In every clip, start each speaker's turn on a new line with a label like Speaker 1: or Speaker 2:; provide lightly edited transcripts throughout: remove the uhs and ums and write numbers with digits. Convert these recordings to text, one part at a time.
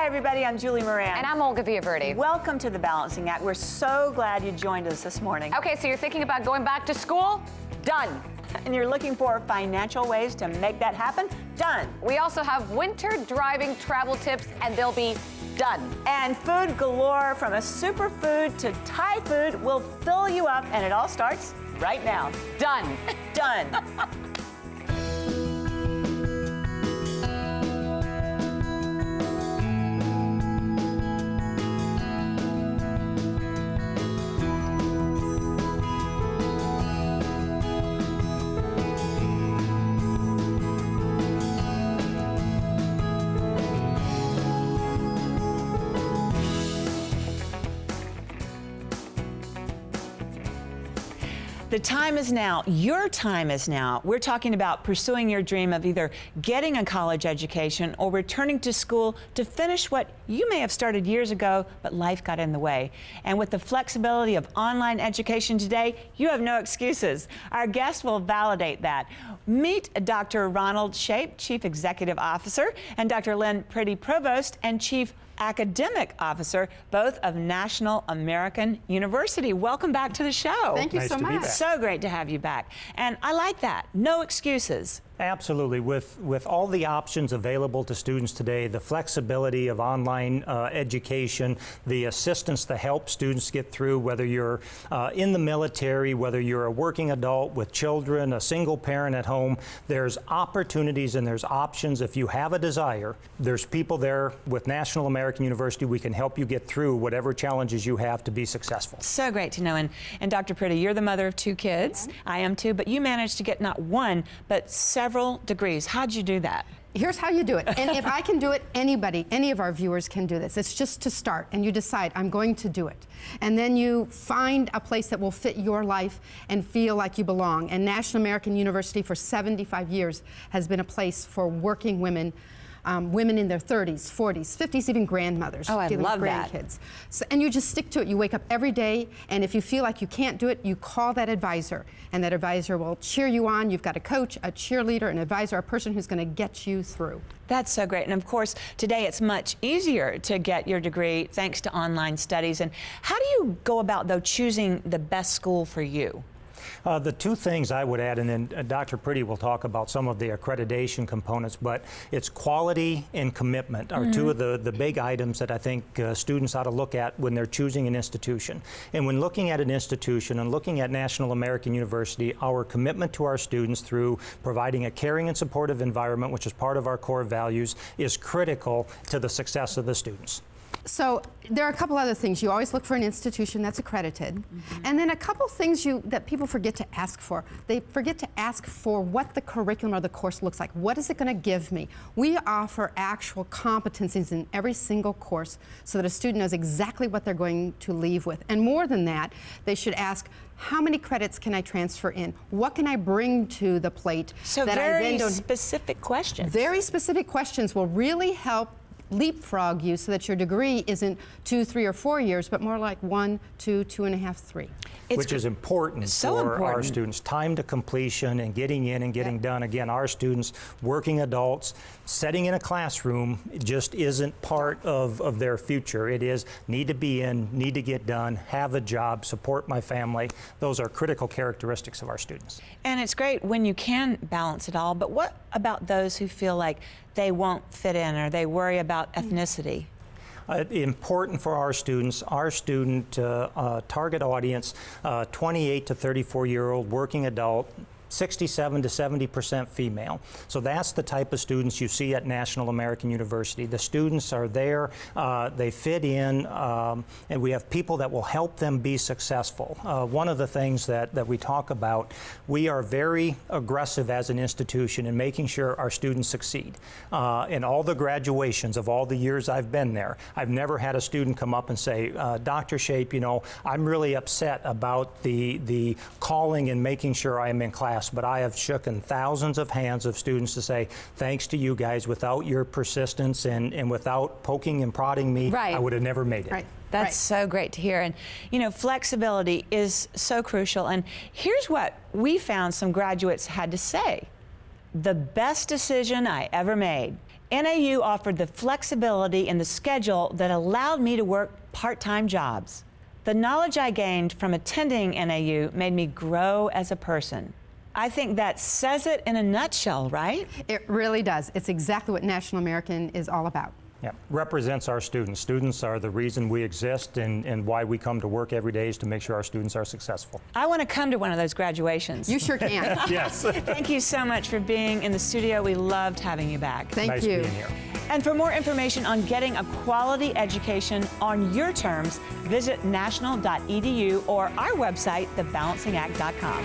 Speaker 1: Hi, everybody. I'm Julie Moran.
Speaker 2: And I'm Olga Villaverdi.
Speaker 1: Welcome to The Balancing Act. We're so glad you joined us this morning.
Speaker 2: Okay, so you're thinking about going back to school? Done.
Speaker 1: And you're looking for financial ways to make that happen? Done.
Speaker 2: We also have winter driving travel tips, and they'll be done.
Speaker 1: And food galore, from a superfood to Thai food, will fill you up, and it all starts right now.
Speaker 2: Done.
Speaker 1: Done. The time is now. Your time is now. We're talking about pursuing your dream of either getting a college education or returning to school to finish what you may have started years ago, but life got in the way. And with the flexibility of online education today, you have no excuses. Our guest will validate that. Meet Dr. Ronald Shape, Chief Executive Officer, and Dr. Lynn Priddy, Provost and Chief Academic Officer, both of National American University. Welcome back to the show.
Speaker 3: Thank you so much.
Speaker 1: So great to have you back. And I like that. No excuses.
Speaker 4: Absolutely. With all the options available to students today, the flexibility of online education, the assistance to help students get through, whether you're in the military, whether you're a working adult with children, a single parent at home, there's opportunities and there's options. If you have a desire, there's people there with National American University. We can help you get through whatever challenges you have to be successful.
Speaker 1: So great to know. And Dr. Priddy, you're the mother of 2 kids. I am too, but you managed to get not one, but several degrees. How'd you do that?
Speaker 3: Here's how you do it. And if I can do it, anybody, any of our viewers can do this. It's just to start, and you decide, I'm going to do it. And then you find a place that will fit your life and feel like you belong. And National American University for 75 years has been a place for working women, women in their 30s, 40s, 50s, even grandmothers.
Speaker 1: Oh, I love that.
Speaker 3: Grandkids. So, and you just stick to it. You wake up every day, and if you feel like you can't do it, you call that advisor, and that advisor will cheer you on. You've got a coach, a cheerleader, an advisor, a person who's going to get you through.
Speaker 1: That's so great. And of course, today it's much easier to get your degree thanks to online studies. And how do you go about, though, choosing the best school for you?
Speaker 4: The 2 things I would add, and then Dr. Priddy will talk about some of the accreditation components, but it's quality and commitment are 2 of the big items that I think students ought to look at when they're choosing an institution. And when looking at an institution and looking at National American University, our commitment to our students through providing a caring and supportive environment, which is part of our core values, is critical to the success of the students.
Speaker 3: So there are a couple other things. You always look for an institution that's accredited. And then a couple things that people forget to ask for. They forget to ask for what the curriculum or the course looks like. What is it going to give me? We offer actual competencies in every single course so that a student knows exactly what they're going to leave with. And more than that, they should ask, how many credits can I transfer in? What can I bring to the plate?
Speaker 1: So
Speaker 3: that
Speaker 1: very
Speaker 3: I then don't...
Speaker 1: specific questions.
Speaker 3: Very specific questions will really help leapfrog you so that your degree isn't 2, 3, or 4 years, but more like 1, 2, 2.5, 3.
Speaker 4: Which is important for our students. Time to completion and getting in and getting done. Again, our students, working adults, sitting in a classroom just isn't part of their future. It is need to be in, need to get done, have a job, support my family. Those are critical characteristics of our students.
Speaker 1: And it's great when you can balance it all, but what about those who feel like they won't fit in or they worry about ethnicity?
Speaker 4: Important for our students, our student target audience, 28 to 34-year-old working adult, 67 to 70% female. So that's the type of students you see at National American University. The students are there, they fit in, and we have people that will help them be successful. One of the things that we talk about, we are very aggressive as an institution in making sure our students succeed. In all the graduations of all the years I've been there, I've never had a student come up and say, Dr. Shape, you know, I'm really upset about the calling and making sure I am in class. But I have shooken thousands of hands of students to say, thanks to you guys, without your persistence and without poking and prodding me, I would have never made it.
Speaker 3: Right.
Speaker 1: That's so great to hear. And, you know, flexibility is so crucial. And here's what we found some graduates had to say. The best decision I ever made. NAU offered the flexibility in the schedule that allowed me to work part-time jobs. The knowledge I gained from attending NAU made me grow as a person. I think that says it in a nutshell, right?
Speaker 3: It really does. It's exactly what National American is all about.
Speaker 4: Yeah, represents our students. Students are the reason we exist, and why we come to work every day is to make sure our students are successful.
Speaker 1: I want to come to one of those graduations.
Speaker 3: You sure can.
Speaker 4: Yes.
Speaker 1: Thank you so much for being in the studio. We loved having you back.
Speaker 3: Thank
Speaker 4: Nice
Speaker 3: you.
Speaker 4: being here.
Speaker 1: And for more information on getting a quality education on your terms, visit national.edu or our website, thebalancingact.com.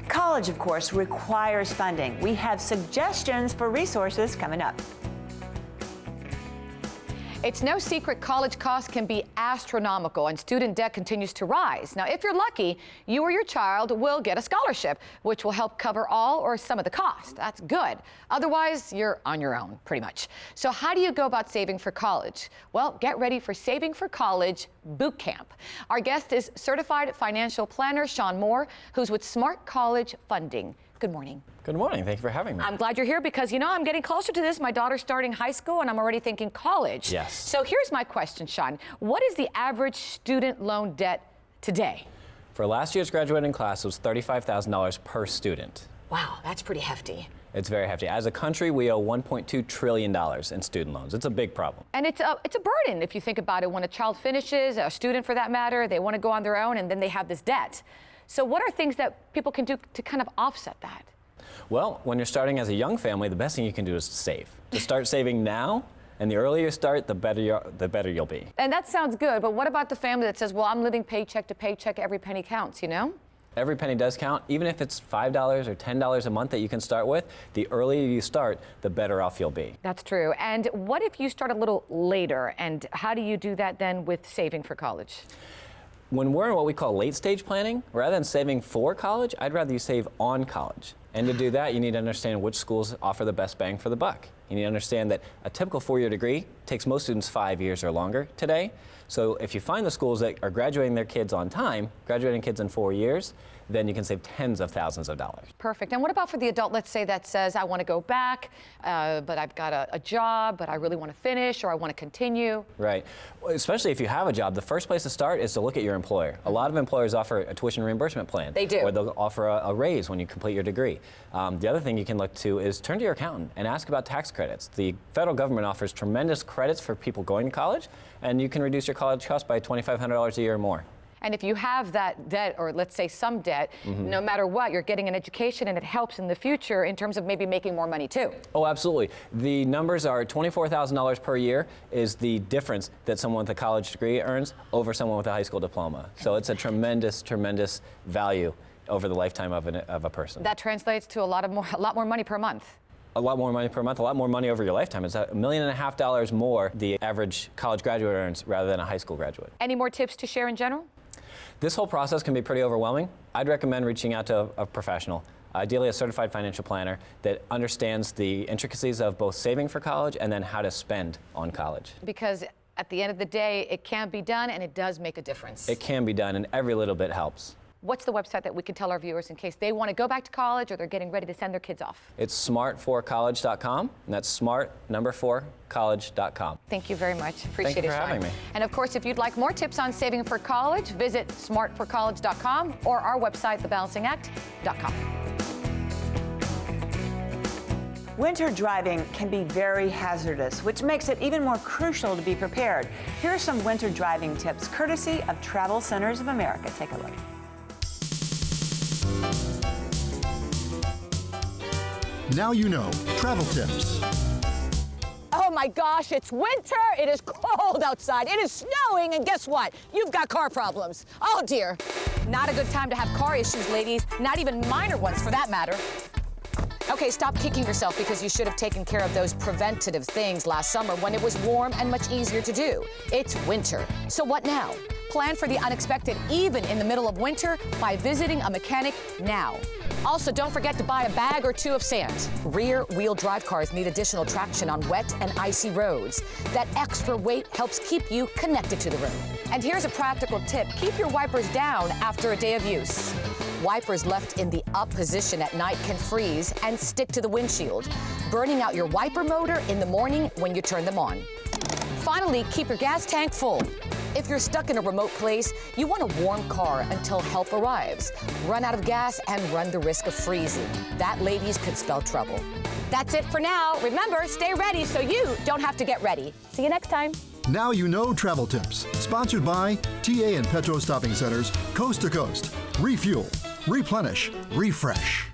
Speaker 1: College, of course, requires funding. We have suggestions for resources coming up.
Speaker 2: It's no secret college costs can be astronomical and student debt continues to rise. Now, if you're lucky, you or your child will get a scholarship, which will help cover all or some of the cost. That's good. Otherwise, you're on your own, pretty much. So how do you go about saving for college? Well, get ready for Saving for College Boot Camp. Our guest is certified financial planner Sean Moore, who's with Smart College Funding. Good morning.
Speaker 5: Good morning. Thank you for having me.
Speaker 2: I'm glad you're here because, you know, I'm getting closer to this. My daughter's starting high school and I'm already thinking college.
Speaker 5: Yes.
Speaker 2: So here's my question, Sean. What is the average student loan debt today?
Speaker 5: For last year's graduating class, it was $35,000 per student.
Speaker 2: Wow, that's pretty hefty.
Speaker 5: It's very hefty. As a country, we owe $1.2 trillion in student loans. It's a big problem.
Speaker 2: And it's a burden if you think about it. When a child finishes, a student for that matter, they want to go on their own and then they have this debt. So what are things that people can do to kind of offset that?
Speaker 5: Well, when you're starting as a young family, the best thing you can do is to save. To start saving now, and the earlier you start, the better you'll be.
Speaker 2: And that sounds good, but what about the family that says, well, I'm living paycheck to paycheck, every penny counts, you know?
Speaker 5: Every penny does count. Even if it's $5 or $10 a month that you can start with, the earlier you start, the better off you'll be.
Speaker 2: That's true. And what if you start a little later? And how do you do that then with saving for college?
Speaker 5: When we're in what we call late stage planning, rather than saving for college, I'd rather you save on college. And to do that, you need to understand which schools offer the best bang for the buck. You need to understand that a typical four-year degree takes most students 5 years or longer today. So if you find the schools that are graduating their kids on time, graduating kids in 4 years, then you can save tens of thousands of dollars.
Speaker 2: Perfect. And what about for the adult, let's say, that says, I want to go back, but I've got a job, but I really want to finish, or I want to continue? Right.
Speaker 5: Well, especially if you have a job, the first place to start is to look at your employer. A lot of employers offer a tuition reimbursement plan.
Speaker 2: They do.
Speaker 5: Or they'll offer a raise when you complete your degree. The other thing you can look to is turn to your accountant and ask about tax credits. The federal government offers tremendous credits for people going to college, and you can reduce your college costs by $2,500 a year or more.
Speaker 2: And if you have that debt, or let's say some debt, no matter what, you're getting an education and it helps in the future in terms of maybe making more money too.
Speaker 5: Oh, absolutely. The numbers are $24,000 per year is the difference that someone with a college degree earns over someone with a high school diploma. So it's a tremendous, tremendous value over the lifetime of a person.
Speaker 2: That translates to a lot more money per month.
Speaker 5: A lot more money per month, a lot more money over your lifetime. It's $1.5 million more the average college graduate earns rather than a high school graduate.
Speaker 2: Any more tips to share in general?
Speaker 5: This whole process can be pretty overwhelming. I'd recommend reaching out to a professional, ideally a certified financial planner that understands the intricacies of both saving for college and then how to spend on college.
Speaker 2: Because at the end of the day, it can be done and it does make a difference.
Speaker 5: It can be done, and every little bit helps.
Speaker 2: What's the website that we can tell our viewers in case they want to go back to college or they're getting ready to send their kids off?
Speaker 5: It's smart4college.com, and that's smart4college.com.
Speaker 2: Thank you very much. Appreciate
Speaker 5: Thank you
Speaker 2: it,
Speaker 5: for
Speaker 2: Sean.
Speaker 5: having me.
Speaker 2: And of course, if you'd like more tips on saving for college, visit smartforcollege.com or our website, thebalancingact.com.
Speaker 1: Winter driving can be very hazardous, which makes it even more crucial to be prepared. Here are some winter driving tips, courtesy of Travel Centers of America. Take a look.
Speaker 6: Now you know. Travel tips.
Speaker 7: Oh my gosh, it's winter. It is cold outside. It is snowing, and guess what? You've got car problems. Oh dear.
Speaker 2: Not a good time to have car issues, ladies. Not even minor ones, for that matter. Okay, stop kicking yourself because you should have taken care of those preventative things last summer when it was warm and much easier to do. It's winter. So what now? Plan for the unexpected even in the middle of winter by visiting a mechanic now. Also, don't forget to buy a bag or two of sand. Rear-wheel drive cars need additional traction on wet and icy roads. That extra weight helps keep you connected to the road. And here's a practical tip. Keep your wipers down after a day of use. Wipers left in the up position at night can freeze and stick to the windshield, burning out your wiper motor in the morning when you turn them on. Finally, keep your gas tank full. If you're stuck in a remote place, you want a warm car until help arrives. Run out of gas and run the risk of freezing. That, ladies, could spell trouble. That's it for now. Remember, stay ready so you don't have to get ready. See you next time.
Speaker 6: Now You Know Travel Tips. Sponsored by TA and Petro Stopping Centers, coast to coast. Refuel, replenish, refresh.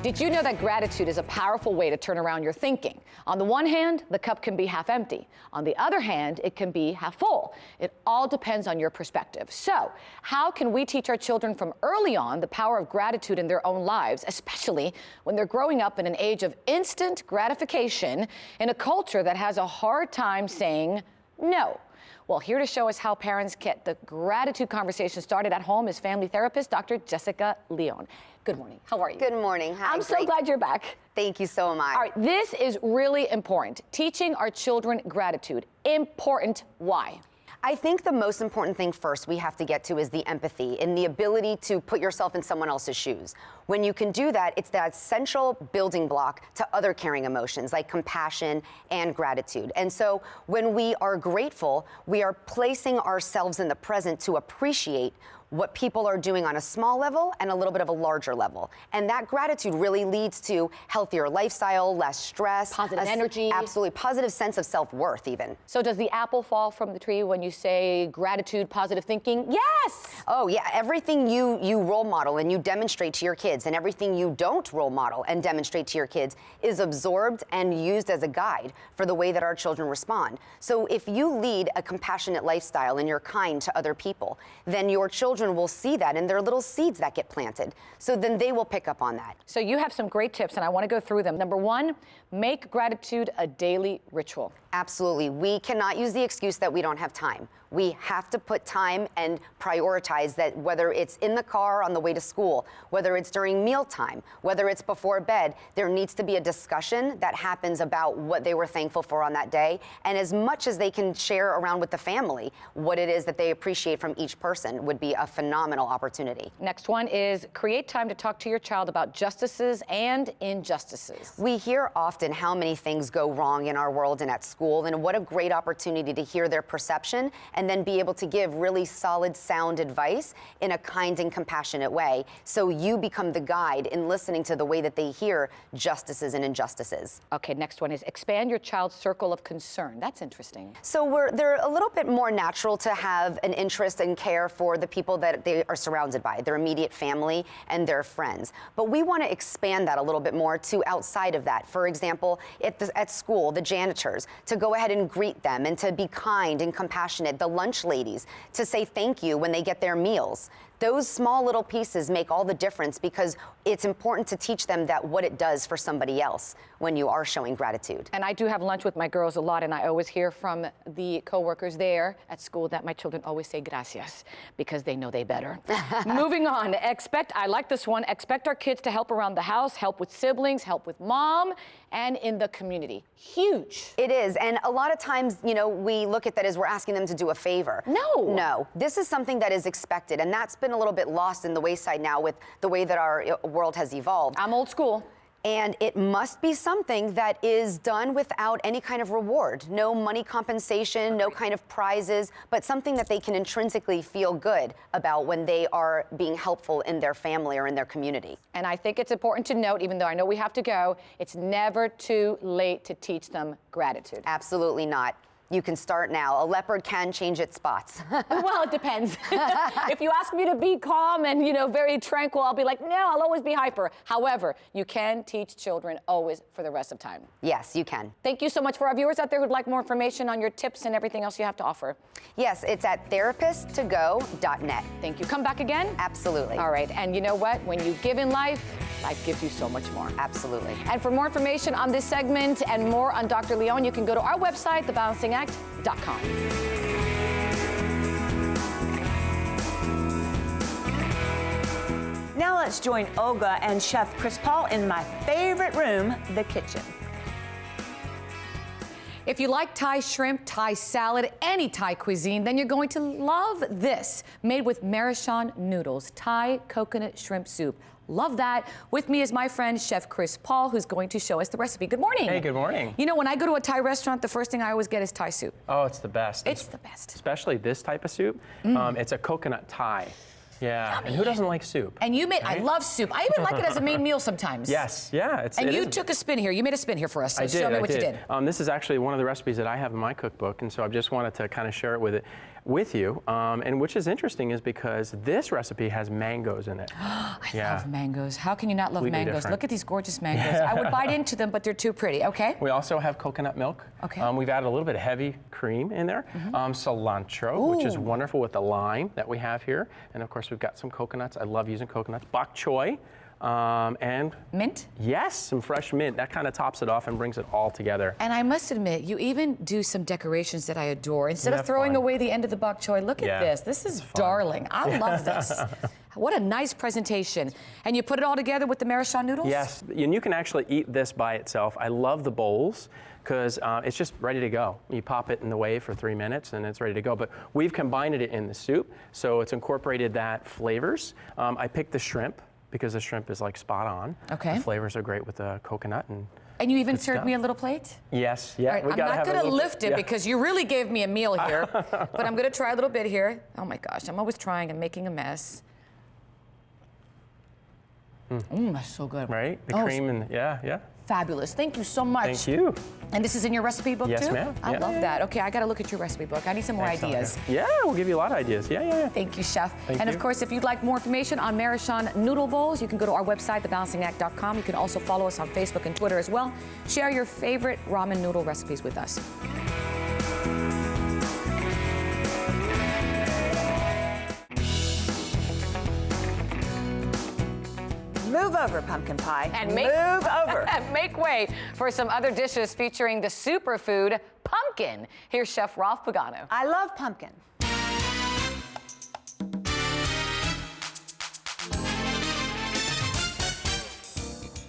Speaker 2: Did you know that gratitude is a powerful way to turn around your thinking? On the one hand, the cup can be half empty. On the other hand, it can be half full. It all depends on your perspective. So, how can we teach our children from early on the power of gratitude in their own lives, especially when they're growing up in an age of instant gratification in a culture that has a hard time saying no? Well, here to show us how parents get the gratitude conversation started at home is family therapist Dr. Jessica Leon. Good morning. How are you?
Speaker 8: Good morning. Hi,
Speaker 2: I'm so glad you're back.
Speaker 8: Thank you so much.
Speaker 2: All right, this is really important. Teaching our children gratitude. Important. Why?
Speaker 8: I think the most important thing first we have to get to is the empathy and the ability to put yourself in someone else's shoes. When you can do that, it's that essential building block to other caring emotions like compassion and gratitude. And so when we are grateful, we are placing ourselves in the present to appreciate what people are doing on a small level and a little bit of a larger level. And that gratitude really leads to healthier lifestyle, less stress.
Speaker 2: Positive energy.
Speaker 8: Absolutely. Positive sense of self-worth even.
Speaker 2: So does the apple fall from the tree when you say gratitude, positive thinking? Yes!
Speaker 8: Oh yeah, everything you role model and you demonstrate to your kids and everything you don't role model and demonstrate to your kids is absorbed and used as a guide for the way that our children respond. So if you lead a compassionate lifestyle and you're kind to other people, then your children will see that and they're little seeds that get planted. So then they will pick up on that.
Speaker 2: So you have some great tips and I want to go through them. Number one, make gratitude a daily ritual.
Speaker 8: Absolutely. We cannot use the excuse that we don't have time. We have to put time and prioritize that, whether it's in the car on the way to school, whether it's during mealtime, whether it's before bed, there needs to be a discussion that happens about what they were thankful for on that day. And as much as they can share around with the family what it is that they appreciate from each person would be a phenomenal opportunity.
Speaker 2: Next one is create time to talk to your child about justices and injustices.
Speaker 8: We hear often how many things go wrong in our world and at school, and what a great opportunity to hear their perception and then be able to give really solid, sound advice in a kind and compassionate way. So you become the guide in listening to the way that they hear justices and injustices.
Speaker 2: Okay, next one is expand your child's circle of concern. That's interesting.
Speaker 8: So they're a little bit more natural to have an interest and care for the people that they are surrounded by, their immediate family and their friends. But we want to expand that a little bit more to outside of that. For example, at school, the janitors, to go ahead and greet them and to be kind and compassionate. The lunch ladies, to say thank you when they get their meals. Those small little pieces make all the difference because it's important to teach them that what it does for somebody else when you are showing gratitude.
Speaker 2: And I do have lunch with my girls a lot, and I always hear from the coworkers there at school that my children always say gracias because they know they better. Moving on, I like this one, expect our kids to help around the house, help with siblings, help with mom, and in the community. Huge.
Speaker 8: It is, and a lot of times, we look at that as we're asking them to do a favor. No, this is something that is expected, and that's been a little bit lost in the wayside now with the way that our world has evolved.
Speaker 2: I'm old school.
Speaker 8: And it must be something that is done without any kind of reward. No money compensation, no kind of prizes, but something that they can intrinsically feel good about when they are being helpful in their family or in their community.
Speaker 2: And I think it's important to note, even though I know we have to go, it's never too late to teach them gratitude.
Speaker 8: Absolutely not. You can start now. A leopard can change its spots.
Speaker 2: Well, it depends. If you ask me to be calm and, very tranquil, I'll be like, no, I'll always be hyper. However, you can teach children always for the rest of time.
Speaker 8: Yes, you can.
Speaker 2: Thank you so much. For our viewers out there who'd like more information on your tips and everything else you have to offer.
Speaker 8: Yes, it's at therapisttogo.net.
Speaker 2: Thank you. Come back again?
Speaker 8: Absolutely.
Speaker 2: All right. And you know what? When you give in life gives you so much more.
Speaker 8: Absolutely.
Speaker 2: And for more information on this segment and more on Dr. Leon, you can go to our website, thebalancingact.com.
Speaker 1: Now let's join Olga and Chef Chris Paul in my favorite room, the kitchen.
Speaker 2: If you like Thai shrimp, Thai salad, any Thai cuisine, then you're going to love this. Made with Marachon noodles, Thai coconut shrimp soup. Love that. With me is my friend, Chef Chris Paul, who's going to show us the recipe. Good morning.
Speaker 9: Hey, good morning.
Speaker 2: You know, when I go to a Thai restaurant, the first thing I always get is Thai soup.
Speaker 9: Oh, it's the best.
Speaker 2: It's the best.
Speaker 9: Especially this type of soup. It's a coconut Thai. Yeah, and who doesn't like soup?
Speaker 2: And you made,
Speaker 9: right?
Speaker 2: I love soup. I even like it as a main meal sometimes.
Speaker 9: Yes, yeah.
Speaker 2: And you took a spin here. You made a spin here for us, so show me what you did.
Speaker 9: This is actually one of the recipes that I have in my cookbook, and so I just wanted to kind of share it with you. And which is interesting is because this recipe has mangoes in it.
Speaker 2: I love mangoes. How can you not love
Speaker 9: Completely
Speaker 2: mangoes?
Speaker 9: different.
Speaker 2: Look at these gorgeous mangoes. I would bite into them, but they're too pretty. Okay.
Speaker 9: We also have coconut milk.
Speaker 2: Okay.
Speaker 9: We've added a little bit of heavy cream in there. Cilantro, which is wonderful with the lime that we have here. And of course, we've got some coconuts. I love using coconuts. Bok choy. And
Speaker 2: mint?
Speaker 9: Yes, some fresh mint. That kind of tops it off and brings it all together.
Speaker 2: And I must admit, you even do some decorations that I adore. Instead of
Speaker 9: That's
Speaker 2: throwing
Speaker 9: fun.
Speaker 2: away the end of the bok choy, look at this. This is darling. I love this. What a nice presentation. And you put it all together with the Marachon noodles?
Speaker 9: Yes, and you can actually eat this by itself. I love the bowls because it's just ready to go. You pop it in the wave for 3 minutes and it's ready to go. But we've combined it in the soup, so it's incorporated that flavors. I picked the shrimp because the shrimp is like spot on.
Speaker 2: Okay.
Speaker 9: The flavors are great with the coconut
Speaker 2: And you even
Speaker 9: Good
Speaker 2: served
Speaker 9: stuff.
Speaker 2: me a little plate?
Speaker 9: Yes, yeah.
Speaker 2: All right,
Speaker 9: we
Speaker 2: I'm
Speaker 9: gotta
Speaker 2: not
Speaker 9: have a
Speaker 2: going to
Speaker 9: little
Speaker 2: lift
Speaker 9: bit,
Speaker 2: it because you really gave me a meal here. But I'm going to try a little bit here. Oh my gosh, I'm always trying and making a mess. That's so good.
Speaker 9: Right? The cream and yeah.
Speaker 2: Fabulous. Thank you so much.
Speaker 9: Thank you.
Speaker 2: And this is in your recipe book
Speaker 9: Yes,
Speaker 2: too?
Speaker 9: ma'am.
Speaker 2: I
Speaker 9: Yeah.
Speaker 2: love that. Okay, I got to look at your recipe book. I need some more
Speaker 9: Excellent.
Speaker 2: ideas.
Speaker 9: Yeah, we'll give you a lot of ideas. Yeah.
Speaker 2: Thank you, Chef.
Speaker 9: Thank
Speaker 2: and
Speaker 9: you.
Speaker 2: of course, if you'd like more information on Marachon noodle bowls, you can go to our website, thebalancingact.com. You can also follow us on Facebook and Twitter as well. Share your favorite ramen noodle recipes with us.
Speaker 1: Move over, pumpkin pie.
Speaker 7: And make,
Speaker 1: move over.
Speaker 7: and make way for some other dishes featuring the superfood pumpkin. Here's Chef Ralph Pagano.
Speaker 1: I love pumpkin.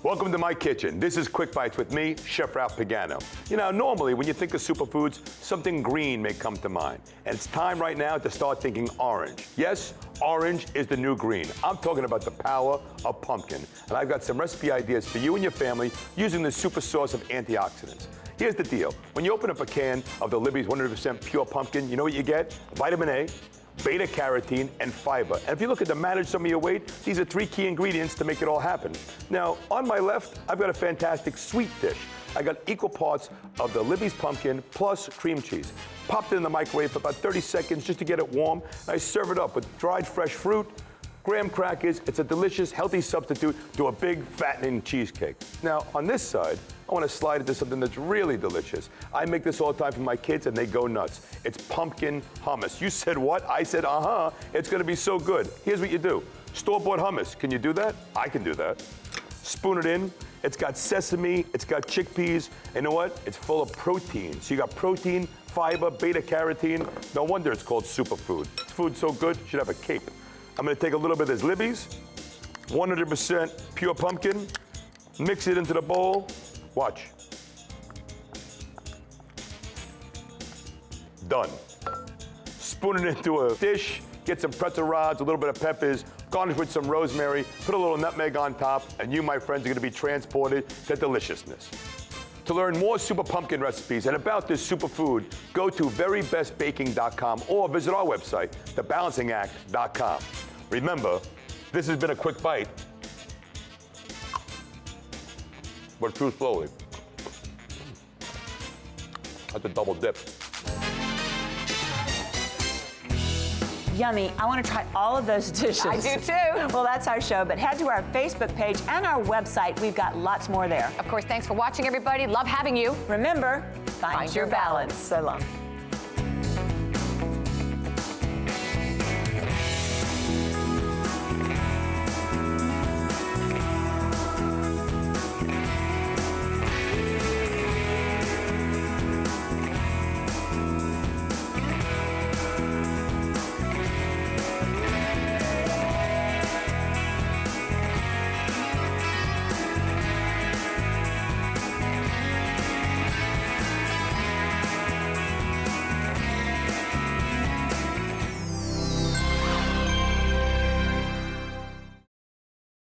Speaker 10: Welcome to my kitchen. This is QuickBytes with me, Chef Ralph Pagano. You know, normally when you think of superfoods, something green may come to mind. And it's time right now to start thinking orange. Yes, orange is the new green. I'm talking about the power of pumpkin. And I've got some recipe ideas for you and your family using the super source of antioxidants. Here's the deal. When you open up a can of the Libby's 100% pure pumpkin, you know what you get? Vitamin A, beta-carotene, and fiber. And if you look at the manage some of your weight, these are 3 key ingredients to make it all happen. Now, on my left, I've got a fantastic sweet dish. I got equal parts of the Libby's pumpkin plus cream cheese. Popped it in the microwave for about 30 seconds just to get it warm. I serve it up with dried fresh fruit, graham crackers. It's a delicious, healthy substitute to a big, fattening cheesecake. Now, on this side, I want to slide into something that's really delicious. I make this all the time for my kids, and they go nuts. It's pumpkin hummus. You said what? I said, uh-huh. It's going to be so good. Here's what you do. Store-bought hummus. Can you do that? I can do that. Spoon it in. It's got sesame. It's got chickpeas. And you know what? It's full of protein. So you got protein, fiber, beta-carotene. No wonder it's called superfood. Food's so good, you should have a cape. I'm going to take a little bit of this Libby's, 100% pure pumpkin, mix it into the bowl. Watch. Done. Spoon it into a dish, get some pretzel rods, a little bit of peppers, garnish with some rosemary, put a little nutmeg on top, and you, my friends, are going to be transported to deliciousness. To learn more super pumpkin recipes and about this superfood, go to verybestbaking.com or visit our website, thebalancingact.com. Remember, this has been a quick bite, but chew slowly. That's a double dip.
Speaker 1: Yummy. I want to try all of those dishes.
Speaker 7: I do too.
Speaker 1: Well, that's our show, but head to our Facebook page and our website. We've got lots more there.
Speaker 7: Of course, thanks for watching, everybody. Love having you.
Speaker 1: Remember, find
Speaker 7: Find
Speaker 1: your
Speaker 7: your
Speaker 1: balance.
Speaker 7: balance.
Speaker 1: So long.